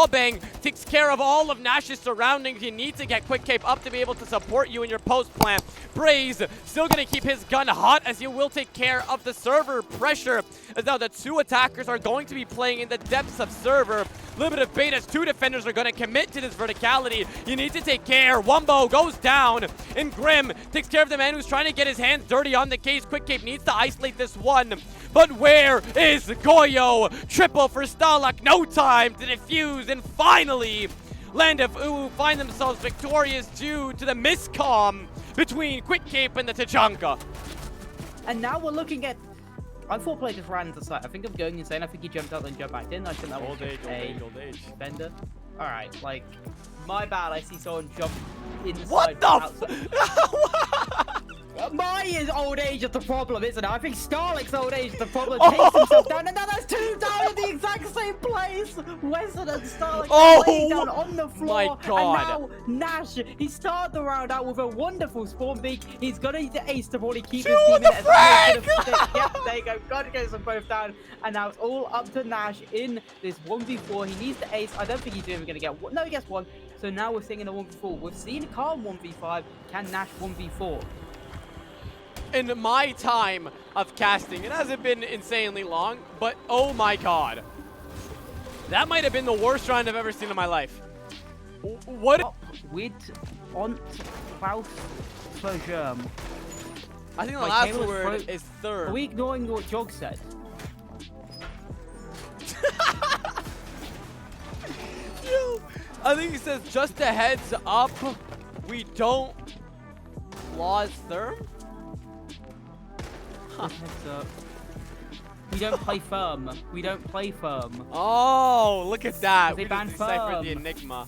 wallbang takes care of all of Nash's surroundings. You need to get Quick Cape up to be able to support you in your post plant. Braze still going to keep his gun hot as he will take care of the server pressure. As now the two attackers are going to be playing in the depths of server. A little bit of bait as two defenders are going to commit to this verticality. You need to take care. Wumbo goes down, and Grim takes care of the man who's trying to get his hands dirty on the case. Quick Cape needs to isolate this one. But where is Goyo? Triple for Stalak. No time to defuse, and finally, Land of OOO find themselves victorious due to the miscomm between Quick Cape and the Tachanka. And now we're looking at... I thought play just ran into the side. I think I'm going insane. I think he jumped out and jumped back in. I think that was Old age. defender. Alright, like, my bad. I see someone jump inside. What the My old age is the problem, isn't it? I think Starlick's old age is the problem. Takes himself down, and now there's two down in the exact same place. Weston and Starlick laying down on the floor. My God. And now Nash, he started the round out with a wonderful spawn peek. He's gonna need to ace to probably keep his team in it. Yep, there you go. Gotta get them both down. And now it's all up to Nash in this 1v4. He needs to ace. I don't think he's even gonna get one. No, he gets one. So now we're seeing in a 1v4. We've seen Carl 1v5. Can Nash 1v4? In my time of casting, it hasn't been insanely long, but oh my God. That might have been the worst round I've ever seen in my life. What? With on Klaus Germ. I think the last word is third. Are we ignoring what Jog said? I think he says, just a heads up, we don't clause therm? Huh. We don't play firm. We don't play firm. Oh, look at that. They We banned just deciphered firm. the enigma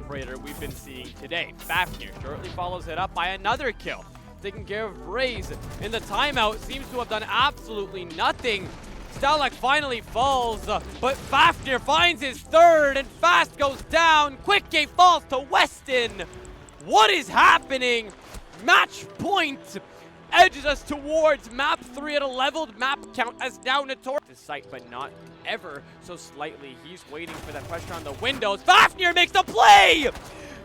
raider we've been seeing today. Fafnir shortly follows it up by another kill, taking care of Braze. In the timeout, seems to have done absolutely nothing. Stalak finally falls, but Fafnir finds his third, and Fast goes down. Quick Cape falls to Weston. What is happening? Match point edges us towards map 3 at a leveled map count as now NuTorious is sight, but not ever so slightly. He's waiting for that pressure on the windows. Fafnir makes the play!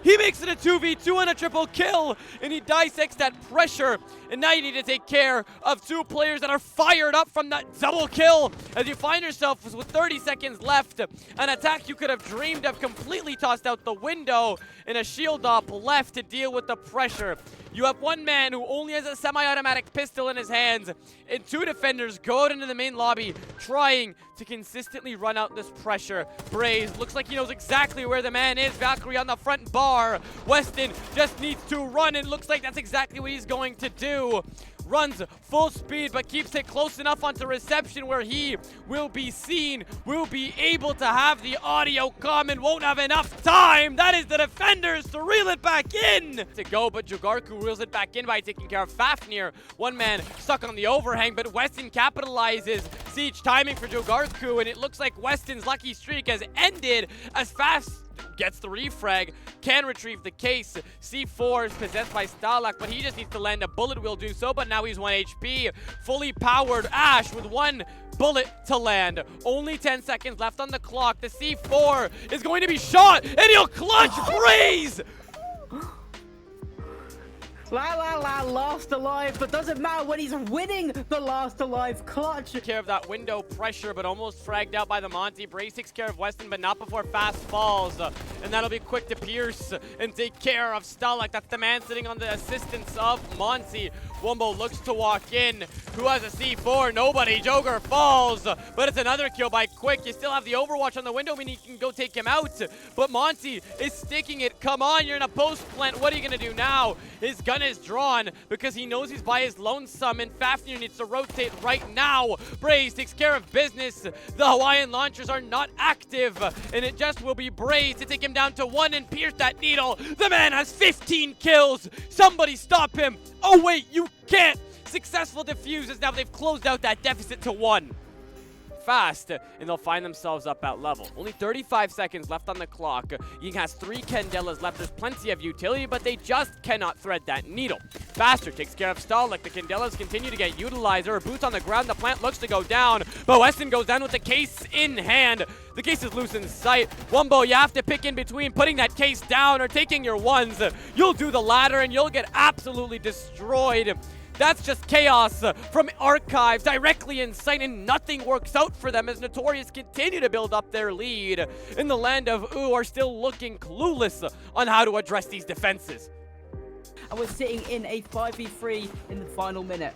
He makes it a 2v2 and a triple kill, and he dissects that pressure. And now you need to take care of two players that are fired up from that double kill as you find yourself with 30 seconds left. An attack you could have dreamed of completely tossed out the window, and a shield up left to deal with the pressure. You have one man who only has a semi-automatic pistol in his hands, and two defenders go out into the main lobby trying to consistently run out this pressure. Braze looks like he knows exactly where the man is. Valkyrie on the front bar. Weston just needs to run, and looks like that's exactly what he's going to do. Runs full speed, but keeps it close enough onto reception where he will be seen, will be able to have the audio come, and won't have enough time. That is the defenders to reel it back in. To go, but Jogarku reels it back in by taking care of Fafnir. One man stuck on the overhang, but Weston capitalizes. Siege timing for Jogarku, and it looks like Weston's lucky streak has ended as Fast gets the refrag, can retrieve the case. C4 is possessed by Stalak, but he just needs to land a bullet, will do so, but now he's 1 HP. Fully powered Ash with one bullet to land. Only 10 seconds left on the clock. The C4 is going to be shot, and he'll clutch Braze! Last alive, but doesn't matter when he's winning the last alive clutch. Care of that window pressure, but almost fragged out by the Monty. Braze takes care of Weston, but not before Fast falls. And that'll be quick to pierce and take care of Stalak. That's the man sitting on the assistance of Monty. Wumbo looks to walk in. Who has a C4? Nobody. Joker falls, but it's another kill by Quick. You still have the Overwatch on the window, meaning you can go take him out. But Monty is sticking it. Come on, you're in a post plant. What are you gonna do now? His gun is drawn because he knows he's by his lonesome, and Fafnir needs to rotate right now. Braze takes care of business. The Hawaiian launchers are not active, and it just will be Braze to take him down to 1 and pierce that needle. The man has 15 kills. Somebody stop him. Oh wait, you can't. Successful defuses. Now they've closed out that deficit to 1. fast, and they'll find themselves up at level. Only 35 seconds left on the clock. Ying has 3 Candelas left. There's plenty of utility, but they just cannot thread that needle. Faster takes care of Stalik. The Candelas continue to get utilized. There are boots on the ground. The plant looks to go down, but Weston goes down with the case in hand. The case is loose in sight. Wumbo, you have to pick in between putting that case down or taking your ones. You'll do the latter, and you'll get absolutely destroyed. That's just chaos from Archives directly in sight, and nothing works out for them as NuTorious continue to build up their lead. In the land of OOO are still looking clueless on how to address these defenses. And we're sitting in a 5v3 in the final minute.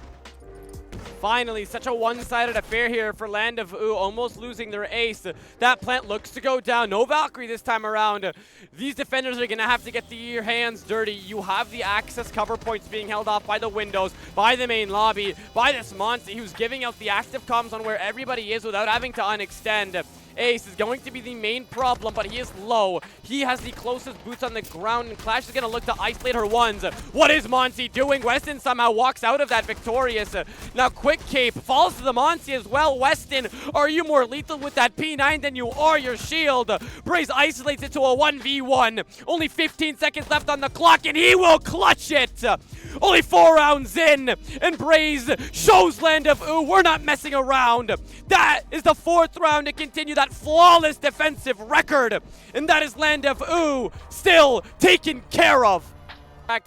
Finally, such a one-sided affair here for Land of OOO, almost losing their ace. That plant looks to go down. No Valkyrie this time around. These defenders are going to have to get your hands dirty. You have the access cover points being held off by the windows, by the main lobby, by this Monty who's giving out the active comms on where everybody is without having to unextend. Ace is going to be the main problem, but he is low. He has the closest boots on the ground, and Clash is going to look to isolate her ones. What is Monty doing? Weston somehow walks out of that victorious. Now Quick Cape falls to the Monty as well. Weston, are you more lethal with that P9 than you are your shield? Braze isolates it to a 1v1. Only 15 seconds left on the clock, and he will clutch it. Only 4 rounds in, and Braze shows Land of OOO we're not messing around. That is the 4th round to continue that flawless defensive record, and that is Land of OOO still taken care of.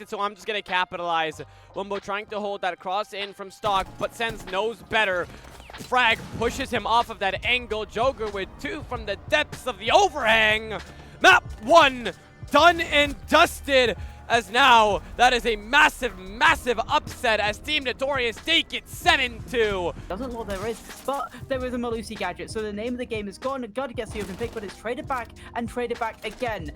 So I'm just going to capitalize. Wumbo trying to hold that cross in from stock, but Sens knows better. Frag pushes him off of that angle. Joker with 2 from the depths of the overhang. Map 1 done and dusted. As now, that is a massive, massive upset as Team NuTorious take it 7-2. Doesn't look there is, but there is a Malusi gadget. So the name of the game is gone. God gets the open pick, but it's traded back and traded back again.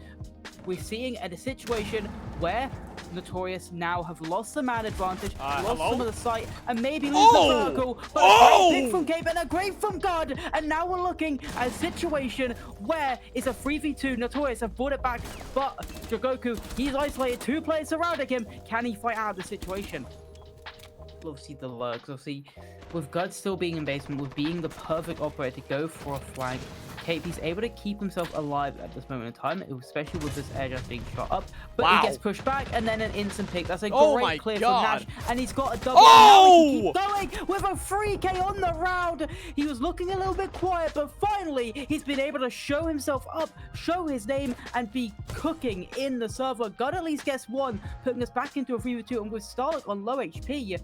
We're seeing a situation where NuTorious now have lost the man advantage, lost some of the sight, and maybe lose the circle. But a great pick from Cape and a great from God. And now we're looking at a situation where it's a 3v2. NuTorious have brought it back, but Jogoku, he's isolated 2 players surrounding him. Can he fight out of the situation? We'll see the lurks. We'll see with God still being in basement, with being the perfect operator to go for a flank. Cape, he's able to keep himself alive at this moment in time, especially with this air just being shot up. But he gets pushed back, and then an instant pick. That's a great clear from Nash, and he's got a double. Oh! Now he can keep going with a 3K on the round. He was looking a little bit quiet, but finally he's been able to show himself up, show his name, and be cooking in the server. God at least gets 1, putting us back into a 3v2, and with Starlight on low HP,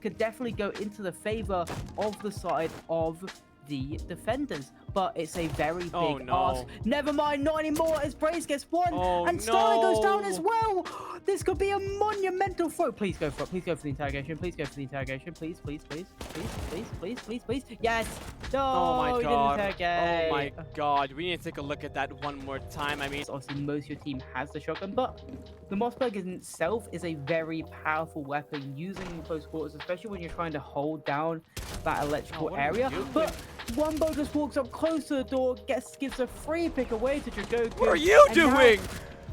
could definitely go into the favor of the side of the defenders, but it's a very big ask. Never mind, not anymore, as Braze gets 1, and Starlight goes down as well. This could be a monumental throw. Please go for it. Please go for the interrogation. Please go for the interrogogation. Please, please, please, please, please, please, please, please. Yes. No, oh my god. Oh my god. We need to take a look at that one more time. I mean, obviously most of your team has the shotgun, but the Mossberg in itself is a very powerful weapon using in close quarters, especially when you're trying to hold down that electrical area. But Wumbo just walks up close to the door, gives a free pick away to Jogoku. What are you doing?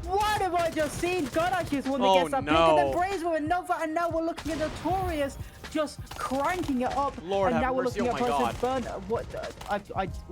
What have I just seen? God actually is the one that gets that pick, and then Braze with another, and now we're looking at NuTorious just cranking it up. Lord and now have we're mercy. looking Oh at Burn.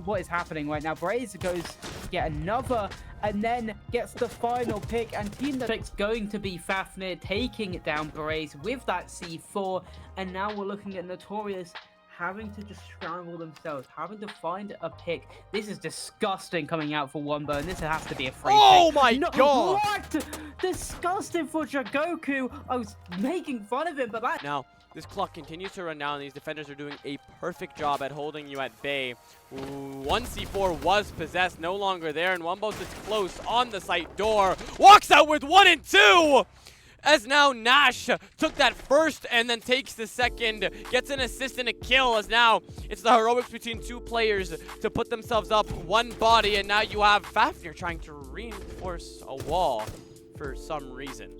What is happening right now? Braze goes to get another, and then gets the final pick, and Team NuTorious going to be Fafnir taking it down Braze with that C4, and now we're looking at NuTorious having to just strangle themselves, having to find a pick. This is disgusting coming out for Wumbo, and this has to be a free pick. My god! What? Disgusting for Jogoku. I was making fun of him, but that... Now, this clock continues to run down. These defenders are doing a perfect job at holding you at bay. 1C4 was possessed, no longer there, and Wumbo sits close on the site door. Walks out with 1 and 2! As now Nash took that first and then takes the second, gets an assist and a kill, as now it's the heroics between 2 players to put themselves up 1 body, and now you have Fafnir trying to reinforce a wall for some reason.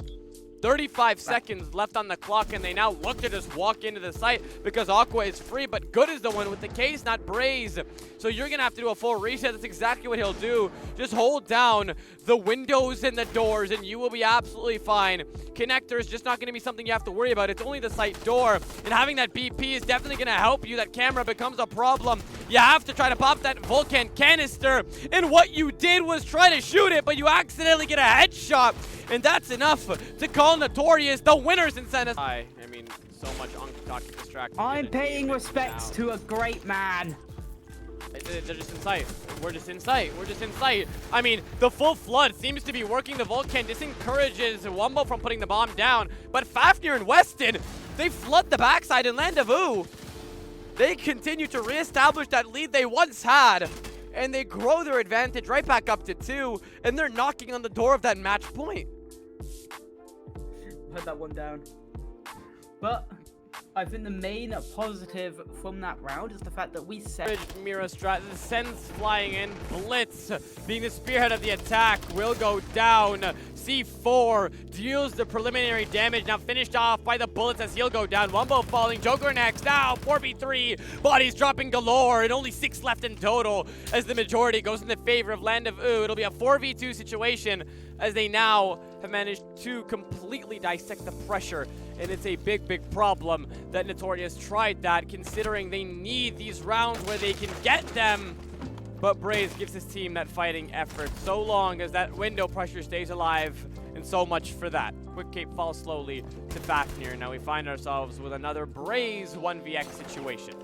35 seconds left on the clock, and they now look to just walk into the site because Aqua is free, but Good is the one with the case, not Braze. So you're going to have to do a full reset. That's exactly what he'll do. Just hold down the windows and the doors, and you will be absolutely fine. Connector is just not going to be something you have to worry about. It's only the site door, and having that BP is definitely going to help you. That camera becomes a problem. You have to try to pop that Vulcan canister, and what you did was try to shoot it, but you accidentally get a headshot, and that's enough to call NuTorious the winners in Senate. I mean, so much uncocked distraction. I'm paying respects to a great man. They're just in sight. We're just in sight. We're just in sight. I mean, the full flood seems to be working. The Vulcan disencourages Wumbo from putting the bomb down. But Fafnir and Weston, they flood the backside in Land of OOO. They continue to reestablish that lead they once had. And they grow their advantage right back up to 2. And they're knocking on the door of that match point. Put that one down. But I think the main positive from that round is the fact that we set NEUROSTRIKE, the Sense flying in, Blitz being the spearhead of the attack, will go down. C4 deals the preliminary damage, now finished off by the bullets as he'll go down. Wumbo falling, Joker next, now 4v3, bodies dropping galore, and only 6 left in total as the majority goes in the favor of Land of OOO. It'll be a 4v2 situation as they now have managed to completely dissect the pressure, and it's a big, big problem that NuTorious tried that, considering they need these rounds where they can get them. But Braze gives his team that fighting effort so long as that window pressure stays alive, and so much for that. Quick Cape falls slowly to Fafnir. Now we find ourselves with another Braze 1vx situation.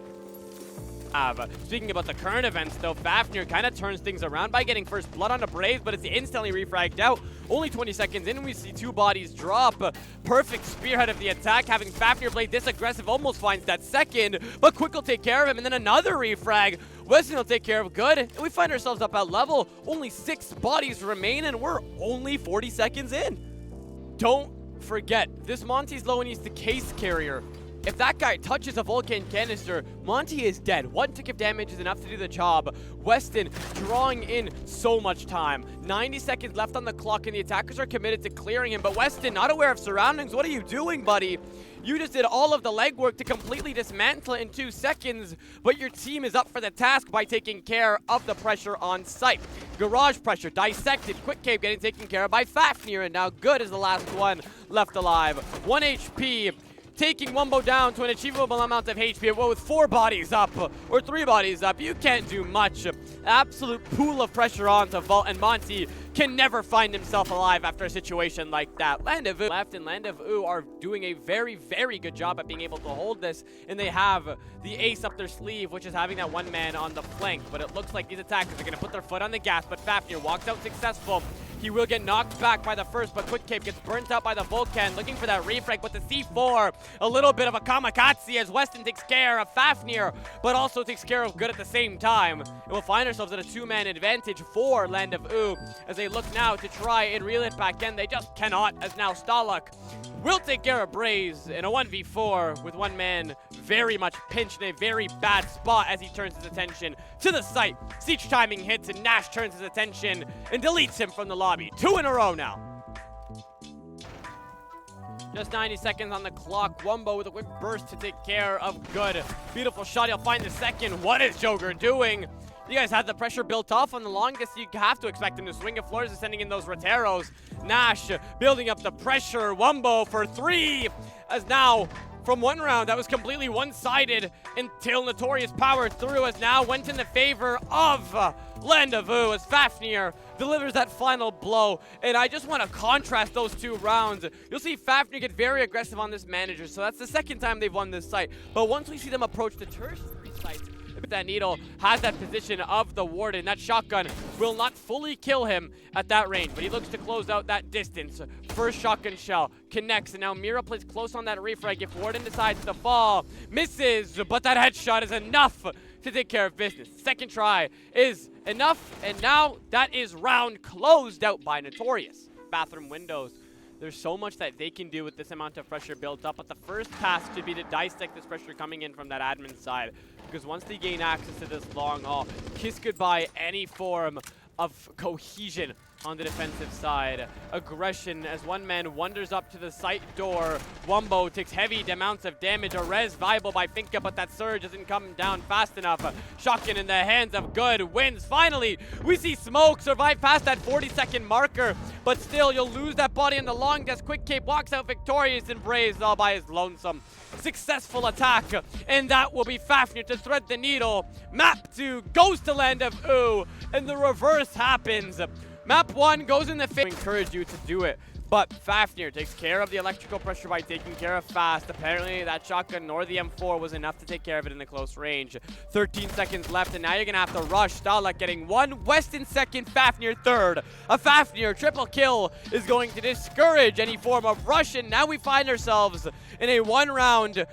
Speaking about the current events, though, Fafnir kind of turns things around by getting first blood on a Braze, but it's instantly refragged out. Only 20 seconds in, we see 2 bodies drop. Perfect spearhead of the attack, having Fafnir play this aggressive, almost finds that second, but Quick will take care of him, and then another refrag. Weston will take care of Good, and we find ourselves up at level. Only 6 bodies remain, and we're only 40 seconds in. Don't forget, this Monty's low and he's the case carrier. If that guy touches a Vulcan canister, Monty is dead. 1 tick of damage is enough to do the job. Weston drawing in so much time. 90 seconds left on the clock, and the attackers are committed to clearing him. But Weston, not aware of surroundings. What are you doing, buddy? You just did all of the legwork to completely dismantle it in 2 seconds, but your team is up for the task by taking care of the pressure on site. Garage pressure dissected. Quick Cape getting taken care of by Fafnir, and now Good is the last one left alive. 1 HP. Taking Wumbo down to an achievable amount of HP. Well, with 4 bodies up, or 3 bodies up, you can't do much. Absolute pool of pressure onto Vault, and Monty can never find himself alive after a situation like that. Land of OOO left, and Land of OOO are doing a very, very good job at being able to hold this, and they have the ace up their sleeve, which is having that 1 man on the flank. But it looks like these attackers are going to put their foot on the gas, but Fafnir walks out successful. He will get knocked back by the first, but Quick Cape gets burnt out by the Vulcan, looking for that refrag, but the C4, a little bit of a kamikaze as Weston takes care of Fafnir, but also takes care of Good at the same time. And we'll find ourselves at a 2-man advantage for Land of OOO as they look now to try and reel it back in. They just cannot, as now Stalak will take care of Braze in a 1v4 with 1 man very much pinched in a very bad spot as he turns his attention to the site. Siege timing hits, and Nash turns his attention and deletes him from the lobby. 2 in a row now. Just 90 seconds on the clock. Wumbo with a quick burst to take care of Good. Beautiful shot. He'll find the second. What is Joker doing? You guys had the pressure built off on the longest. You have to expect him to swing. If Flores is sending in those Roteros. Nash building up the pressure. Wumbo for 3. As now, from 1 round that was completely one-sided until NuTorious powered through, as now went in the favor of Land of OOO as Fafnir delivers that final blow. And I just want to contrast those 2 rounds. You'll see Fafnir get very aggressive on this manager, so that's the 2nd time they've won this site. But once we see them approach the tertiary sites, that Needle has that position of the Warden. That shotgun will not fully kill him at that range, but he looks to close out that distance. First shotgun shell connects, and now Mira plays close on that refrag. If Warden decides to fall, misses, but that headshot is enough to take care of business. Second try is enough, and now that is round closed out by NuTorious. Bathroom windows. There's so much that they can do with this amount of pressure built up, but the first task should be to dissect this pressure coming in from that admin side. Because once they gain access to this long haul, kiss goodbye any form of cohesion on the defensive side. Aggression as one man wanders up to the site door. Wumbo takes heavy amounts of damage. A res viable by Finka, but that surge doesn't come down fast enough. Shotgun in the hands of Good wins. Finally, we see Smoke survive past that 40-second marker, but still, you'll lose that body in the long death. Quick Cape walks out victorious and Braves all by his lonesome. Successful attack, and that will be Fafnir to thread the needle. Map 2 goes to land of OOO, and the reverse happens. Map 1 goes in the face. Encourage you to do it, but Fafnir takes care of the electrical pressure by taking care of fast. Apparently that shotgun nor the M4 was enough to take care of it in the close range. 13 seconds left, and now you're gonna have to rush. Starluck getting 1, Weston second, Fafnir third. A Fafnir triple kill is going to discourage any form of rush, and now we find ourselves in a 1-round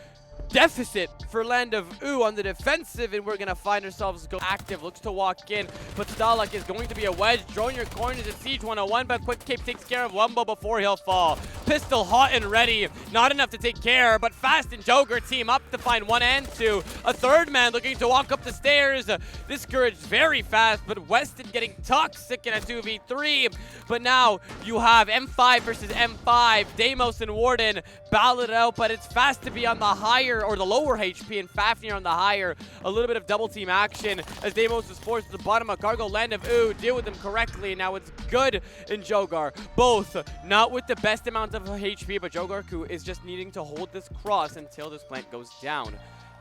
deficit for land of OOO on the defensive, and we're gonna find ourselves go active. Looks to walk in, but Starluck is going to be a wedge. Drawing your corners at Siege 101, but Quick Cape takes care of Wumbo before he'll fall. Pistol hot and ready, not enough to take care, but Fast and Joker team up to find 1 and 2. A third man looking to walk up the stairs. Discouraged very fast, but Weston getting toxic in a 2v3. But now you have M5 versus M5. Deimos and Warden battle it out, but it's Fast to be on the higher or the lower HP and Fafnir on the higher. A little bit of double team action as Deimos is forced to the bottom of cargo. Land of OOO deal with them correctly, and now it's Good and Jogar, both not with the best amount of HP, but Jogar who is just needing to hold this cross until this plant goes down.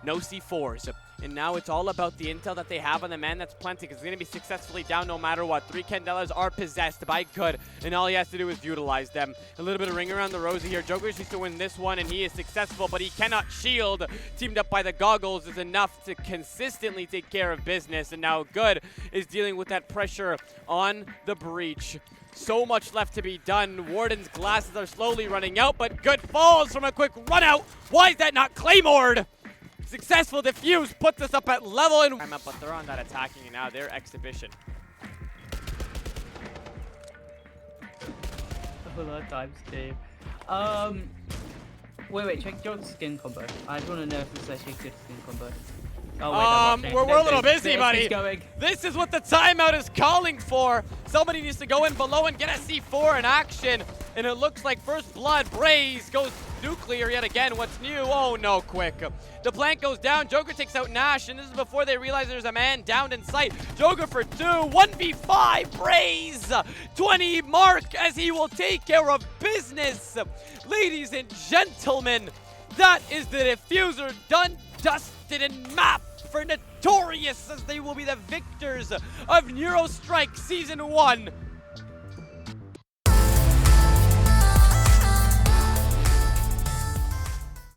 No C4s, and now it's all about the intel that they have on the man that's planting. It's going to be successfully down no matter what. 3 Candelas are possessed by Good, and all he has to do is utilize them. A little bit of ring around the rosy here. Joker needs to win this one, and he is successful, but he cannot shield. Teamed up by the goggles is enough to consistently take care of business, and now Good is dealing with that pressure on the breach. So much left to be done. Warden's glasses are slowly running out, but Good falls from a quick run out. Why is that not Claymored? Successful defuse puts us up at level and but they're on that attacking, and now they're exhibition. A lot of times, Dave. Wait, check your skin combo. I just want to know if it's actually a good skin combo. Oh, wait, we're a little busy, buddy. This is what the timeout is calling for. Somebody needs to go in below and get a C4 in action. And it looks like First Blood, Braze goes nuclear yet again. What's new? Oh no, quick. The plant goes down. Joker takes out Nash, and this is before they realize there's a man downed in sight. Joker for 2, 1v5, Braze. 20 mark as he will take care of business. Ladies and gentlemen, that is the diffuser done, dusted, and mapped for NuTorious as they will be the victors of NeuroStrike Season 1.